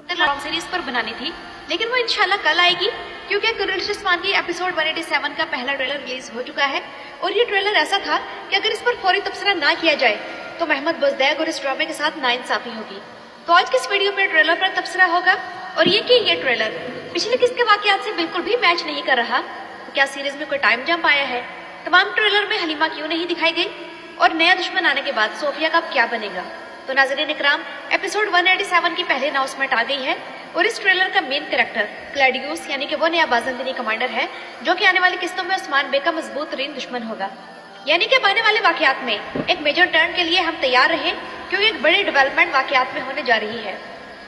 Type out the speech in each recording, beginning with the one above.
Long series पर बनानी थी, लेकिन वो इंशाल्लाह कल आएगी क्योंकि कुरैशी उस्मान की एपिसोड 187 का पहला ट्रेलर रिलीज हो चुका है। और ये ट्रेलर ऐसा था कि अगर इस पर फौरी तबसरा ना किया जाए तो महमद बुज़दैक और इस ड्रामे के साथ नाइंसाफी होगी। तो आज की इस वीडियो में ट्रेलर पर तबसरा होगा और ये ट्रेलर पिछले किसके वाकयात से बिल्कुल भी मैच नहीं कर रहा। तो क्या सीरीज में कोई टाइम जंप आया है? तमाम ट्रेलर में हलीमा क्यों नहीं दिखाई गई? और नया दुश्मन आने के बाद सोफिया का क्या बनेगा? तो नाज़रीन इकराम, एपिसोड 187 की पहले अनाउंसमेंट आ गई है और इस ट्रेलर का मेन कैरेक्टर क्लैडियोस यानी कि वो नया बाज़ंदनी कमांडर है जो कि आने वाली किस्तों में उस्मान बे का मजबूत तरीन दुश्मन होगा। यानी कि आने वाले वाकयात में एक मेजर टर्न के लिए हम तैयार रहे क्योंकि एक बड़ी डेवलपमेंट वाकयात में होने जा रही है।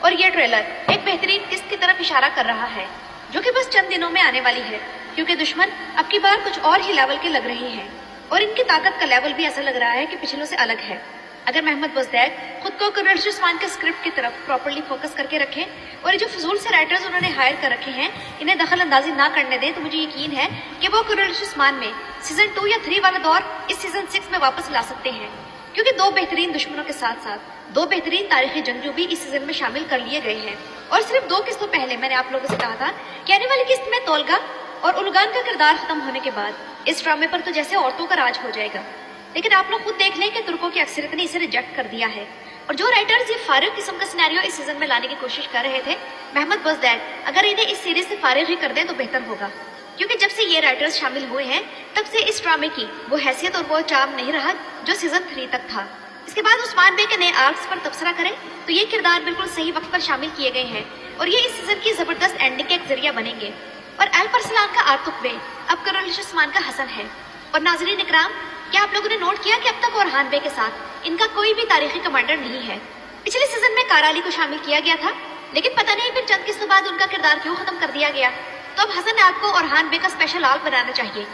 और ये ट्रेलर एक बेहतरीन किस्त की तरफ इशारा कर रहा है जो कि बस चंद दिनों में आने वाली है क्योंकि दुश्मन अब की बार कुछ और ही लेवल के लग रही हैं और इनकी ताकत का लेवल भी ऐसा लग रहा है कि पिछलों से अलग है। अगर महमद बुज़दैक खुद को कुरैशी उस्मान के स्क्रिप्ट की तरफ प्रॉपर्ली फोकस करके रखें और ये जो फजूल से राइटर्स उन्होंने हायर कर रखे हैं इन्हें दखल अंदाजी ना करने दें तो मुझे यकीन है कि वो कुरैशी उस्मान में सीजन 2 या 3 वाला दौर इस सीजन 6 में वापस ला सकते हैं क्योंकि दो बेहतरीन दुश्मनों के साथ साथ दो बेहतरीन तारीखी जंगजू भी इस सीजन में शामिल कर लिए गए हैं। और सिर्फ 2 किस्तों पहले मैंने आप लोगों से कहा था कि आने वाली किस्त में तोलगा और उलगान का किरदार खत्म होने के बाद इस ड्रामे पर तो जैसे औरतों का राज हो जाएगा। लेकिन आप लोग खुद देख लें कि तुर्कों की अक्सरियत ने इसे रिजेक्ट कर दिया है और जो राइटर्स ये फारिग किस्म का सिनेरियो इस सीजन में लाने की कोशिश कर रहे थे, महमद बुज़दैक अगर इन्हें इस सीरीज से फारिग ही कर दें तो बेहतर होगा क्योंकि जब से ये राइटर्स शामिल हुए हैं तब से इस ड्रामे की वो हैसियत और वो चार्म नहीं रहा जो सीजन 3 तक था। इसके बाद उस्मान बे के नए आर्क्स पर तबसरा करें तो ये किरदार बिल्कुल सही वक्त पर शामिल किए गए हैं और ये इस सीजन की जबरदस्त एंडिंग का एक जरिया बनेंगे। और अल्परसलान का आतुक बे अब कुरैशी उस्मान का हसन है। और नाज़रीन इकराम, क्या आप लोगों ने नोट किया कि अब तक ओरहान बे के साथ इनका कोई भी तारीखी कमांडर नहीं है? पिछले सीजन में काराली को शामिल किया गया था लेकिन पता नहीं फिर चंद किस्तों बाद उनका किरदार क्यों खत्म कर दिया गया। तो अब हसन आग को ओरहान बे का स्पेशल आल्प बनाना चाहिए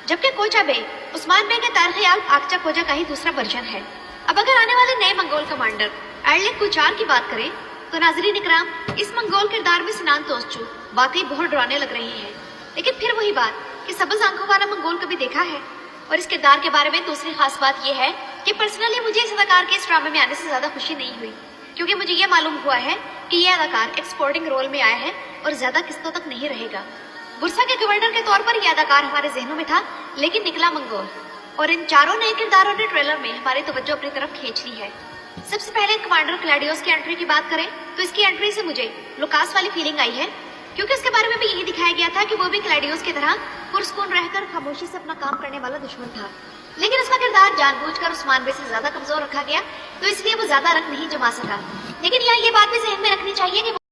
जबकि कोचा बे उस्मान बे के तारीखी आल्प आकचा कोजा का ही दूसरा वर्जन है। अब अगर आने वाले नए मंगोल कमांडर एरलिक कुचार की बात करें तो नाज़रीन इकराम, इस मंगोल किरदार में सिनान तोसचू वाकई बहुत डरावने लग रही है। लेकिन फिर वही बात कि सबज आंखों वाला मंगोल कभी देखा है? और इस किरदार के बारे में दूसरी खास बात यह है कि पर्सनली मुझे इस अदाकार के इस ड्रामे में आने से ज्यादा खुशी नहीं हुई क्योंकि मुझे ये मालूम हुआ है कि यह अदाकार एक सपोर्टिंग रोल में आया है और ज्यादा किस्तों तक नहीं रहेगा। बुरसा के गवर्नर के तौर पर यह अदाकार हमारे जहनों में था लेकिन निकला मंगोल। और इन चारों नए किरदारों ने ट्रेलर में हमारी तवज्जो अपनी तरफ खींच ली है। सबसे पहले कमांडर क्लैडियोस की एंट्री की बात करें तो इसकी एंट्री से मुझे लुकास वाली फीलिंग आई है क्योंकि उसके बारे में भी यही दिखाया गया था कि वो भी क्लैडियोस की तरह पुरस्कून रहकर खामोशी से अपना काम करने वाला दुश्मन था। लेकिन उसका किरदार जानबूझकर उस्मान बे से ज्यादा कमजोर रखा गया तो इसलिए वो ज्यादा रंग नहीं जमा सका। लेकिन यहाँ ये बात भी जहन में रखनी चाहिए कि